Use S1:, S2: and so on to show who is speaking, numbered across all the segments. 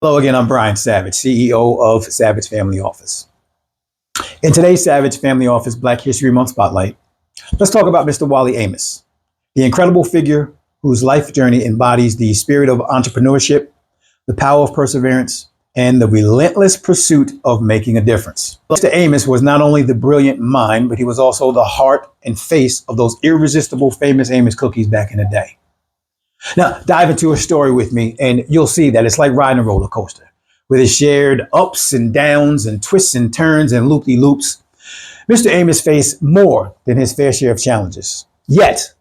S1: Hello again, I'm Brian Savage, CEO of Savage Family Office. In today's Savage Family Office Black History Month Spotlight, let's talk about Mr. Wally Amos, the incredible figure whose life journey embodies the spirit of entrepreneurship, the power of perseverance, and the relentless pursuit of making a difference. Mr. Amos was not only the brilliant mind, but he was also the heart and face of those irresistible Famous Amos cookies back in the day. Now, dive into a story with me, and you'll see that it's like riding a roller coaster with its shared ups and downs and twists and turns and loop-de-loops. Mr. Amos faced more than his fair share of challenges. Yet,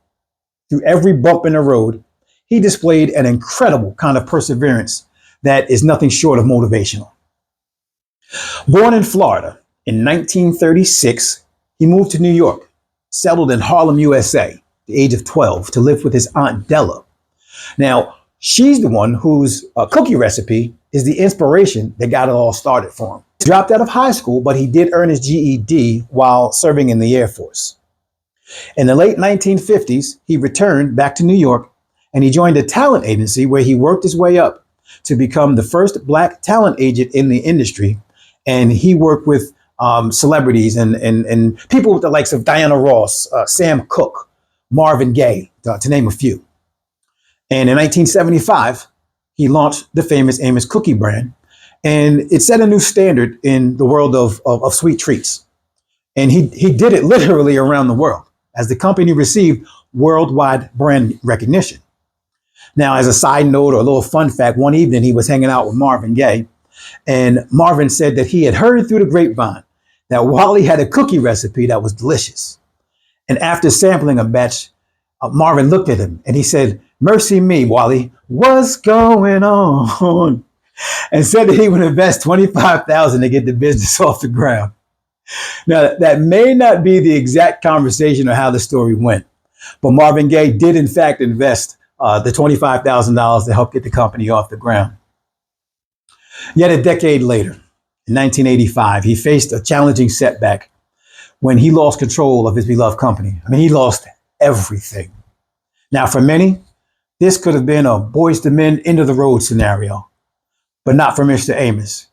S1: through every bump in the road, he displayed an incredible kind of perseverance that is nothing short of motivational. Born in Florida in 1936, he moved to New York, settled in Harlem, USA, at the age of 12, to live with his Aunt Della. Now, she's the one whose cookie recipe is the inspiration that got it all started for him. He dropped out of high school, but he did earn his GED while serving in the Air Force. In the late 1950s, he returned back to New York and he joined a talent agency where he worked his way up to become the first Black talent agent in the industry. And he worked with celebrities and people with the likes of Diana Ross, Sam Cooke, Marvin Gaye, to name a few. And in 1975, he launched the Famous Amos cookie brand, and it set a new standard in the world of sweet treats. And he did it literally around the world as the company received worldwide brand recognition. Now, as a side note or a little fun fact, one evening he was hanging out with Marvin Gaye, and Marvin said that he had heard through the grapevine that Wally had a cookie recipe that was delicious. And after sampling a batch, Marvin looked at him and he said, "Mercy me, Wally, what's going on?" And said that he would invest $25,000 to get the business off the ground. Now, that may not be the exact conversation or how the story went, but Marvin Gaye did in fact invest the $25,000 to help get the company off the ground. Yet a decade later, in 1985, he faced a challenging setback when he lost control of his beloved company. I mean, he lost everything. Now, for many, this could have been a Boyz II Men end of the road scenario, but not for Mr. Amos.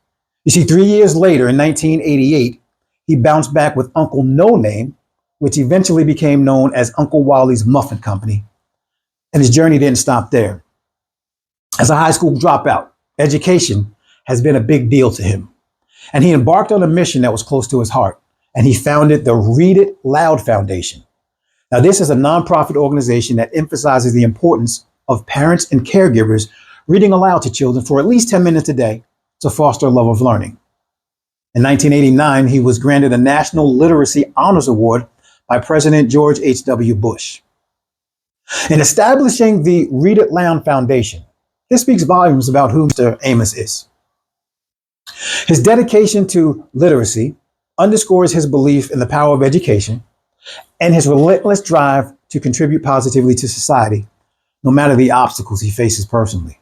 S1: You see, 3 years later, in 1988, he bounced back with Uncle No Name, which eventually became known as Uncle Wally's Muffin Company. And his journey didn't stop there. As a high school dropout, education has been a big deal to him. And he embarked on a mission that was close to his heart, and he founded the Read It Loud Foundation. Now, this is a nonprofit organization that emphasizes the importance of parents and caregivers reading aloud to children for at least 10 minutes a day to foster a love of learning. In 1989, he was granted a National Literacy Honors Award by President George H.W. Bush. In establishing the Read It Loud Foundation, this speaks volumes about who Mr. Amos is. His dedication to literacy underscores his belief in the power of education and his relentless drive to contribute positively to society, no matter the obstacles he faces personally.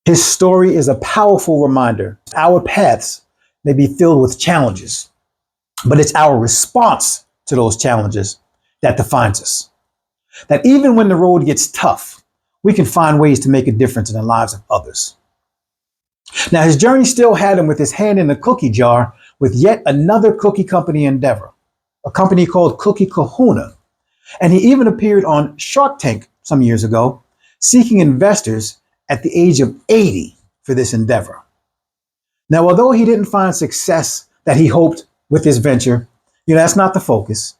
S1: His story is a powerful reminder. Our paths may be filled with challenges, but it's our response to those challenges that defines us. That even when the road gets tough, we can find ways to make a difference in the lives of others. Now, his journey still had him with his hand in the cookie jar with yet another cookie company endeavor, a company called Cookie Kahuna. And he even appeared on Shark Tank some years ago, seeking investors at the age of 80 for this endeavor. Now, although he didn't find success that he hoped with this venture, that's not the focus.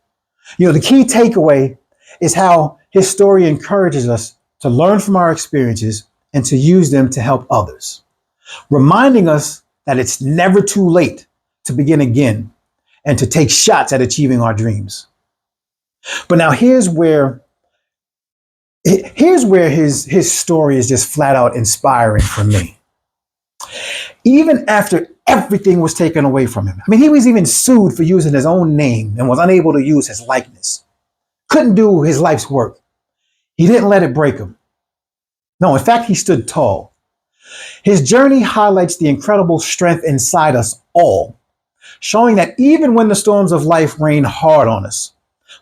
S1: The key takeaway is how his story encourages us to learn from our experiences and to use them to help others, reminding us that it's never too late to begin again and to take shots at achieving our dreams. But now here's where his story is just flat out inspiring for me. Even after everything was taken away from him, he was even sued for using his own name and was unable to use his likeness. Couldn't do his life's work. He didn't let it break him. No, in fact, he stood tall. His journey highlights the incredible strength inside us all, showing that even when the storms of life rain hard on us,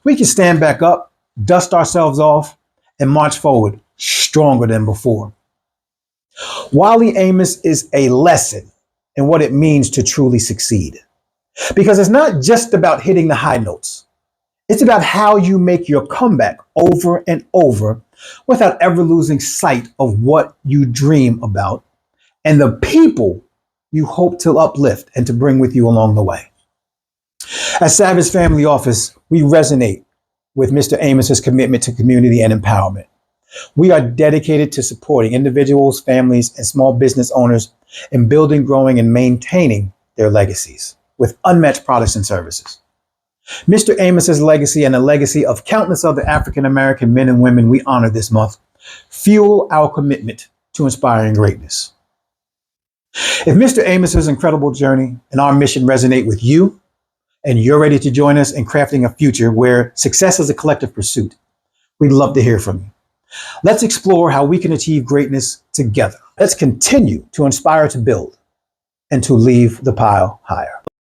S1: we can stand back up, dust ourselves off, and march forward stronger than before. Wally Amos is a lesson in what it means to truly succeed. Because it's not just about hitting the high notes. It's about how you make your comeback over and over without ever losing sight of what you dream about and the people you hope to uplift and to bring with you along the way. At Savage Family Office, we resonate with Mr. Amos's commitment to community and empowerment. We are dedicated to supporting individuals, families, and small business owners in building, growing, and maintaining their legacies with unmatched products and services. Mr. Amos's legacy and the legacy of countless other African American men and women we honor this month fuel our commitment to inspiring greatness. If Mr. Amos's incredible journey and our mission resonate with you, and you're ready to join us in crafting a future where success is a collective pursuit, we'd love to hear from you. Let's explore how we can achieve greatness together. Let's continue to inspire to build and to leave the pile higher.